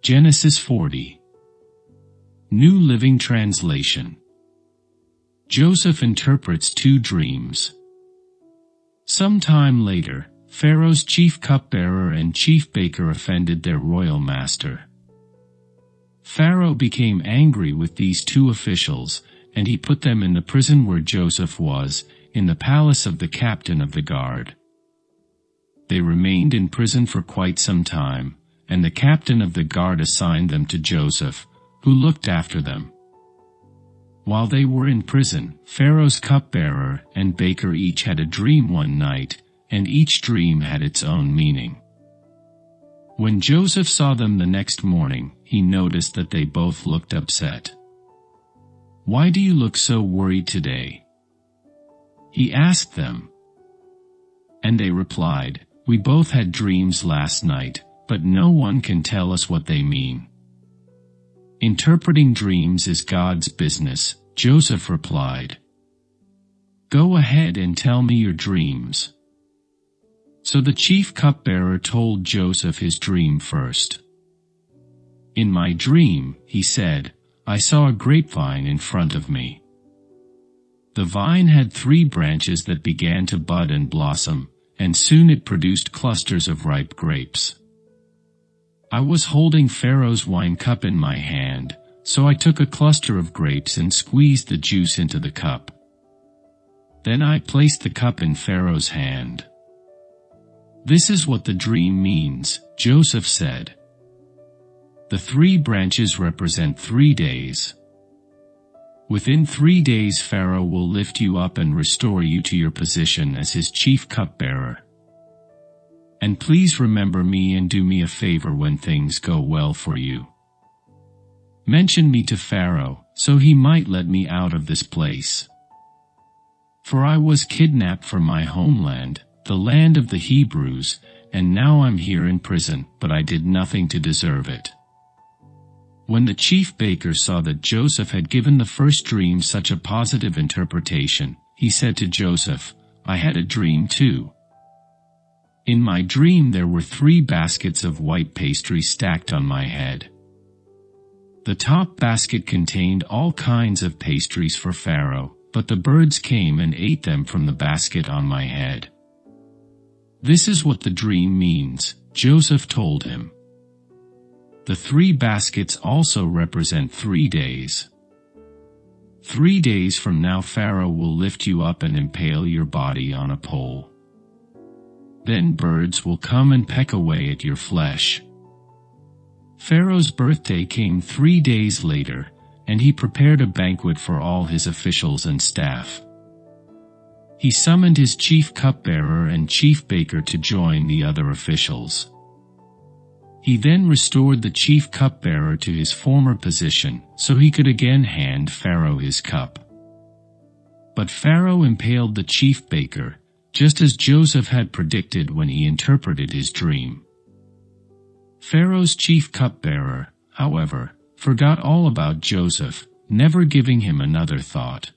Genesis 40. New Living Translation. Joseph interprets two dreams. Some time later, Pharaoh's chief cupbearer and chief baker offended their royal master. Pharaoh became angry with these two officials, and he put them in the prison where Joseph was, in the palace of the captain of the guard. They remained in prison for quite some time, and the captain of the guard assigned them to Joseph, who looked after them. While they were in prison, Pharaoh's cupbearer and baker each had a dream one night, and each dream had its own meaning. When Joseph saw them the next morning, he noticed that they both looked upset. "Why do you look so worried today?" he asked them. And they replied, "We both had dreams last night, but no one can tell us what they mean." "Interpreting dreams is God's business," Joseph replied. "Go ahead and tell me your dreams." So the chief cupbearer told Joseph his dream first. "In my dream," he said, "I saw a grapevine in front of me. The vine had 3 branches that began to bud and blossom, and soon it produced clusters of ripe grapes. I was holding Pharaoh's wine cup in my hand, so I took a cluster of grapes and squeezed the juice into the cup. Then I placed the cup in Pharaoh's hand." "This is what the dream means," Joseph said. "The 3 branches represent 3 days. Within 3 days Pharaoh will lift you up and restore you to your position as his chief cupbearer. And please remember me and do me a favor when things go well for you. Mention me to Pharaoh, so he might let me out of this place. For I was kidnapped from my homeland, the land of the Hebrews, and now I'm here in prison, but I did nothing to deserve it." When the chief baker saw that Joseph had given the first dream such a positive interpretation, he said to Joseph, "I had a dream too. In my dream there were 3 baskets of white pastry stacked on my head. The top basket contained all kinds of pastries for Pharaoh, but the birds came and ate them from the basket on my head. This is what the dream means," Joseph told him. "The 3 baskets also represent 3 days. 3 days from now Pharaoh will lift you up and impale your body on a pole. Then birds will come and peck away at your flesh." Pharaoh's birthday came 3 days later, and he prepared a banquet for all his officials and staff. He summoned his chief cupbearer and chief baker to join the other officials. He then restored the chief cupbearer to his former position, so he could again hand Pharaoh his cup. But Pharaoh impaled the chief baker, just as Joseph had predicted when he interpreted his dream. Pharaoh's chief cupbearer, however, forgot all about Joseph, never giving him another thought.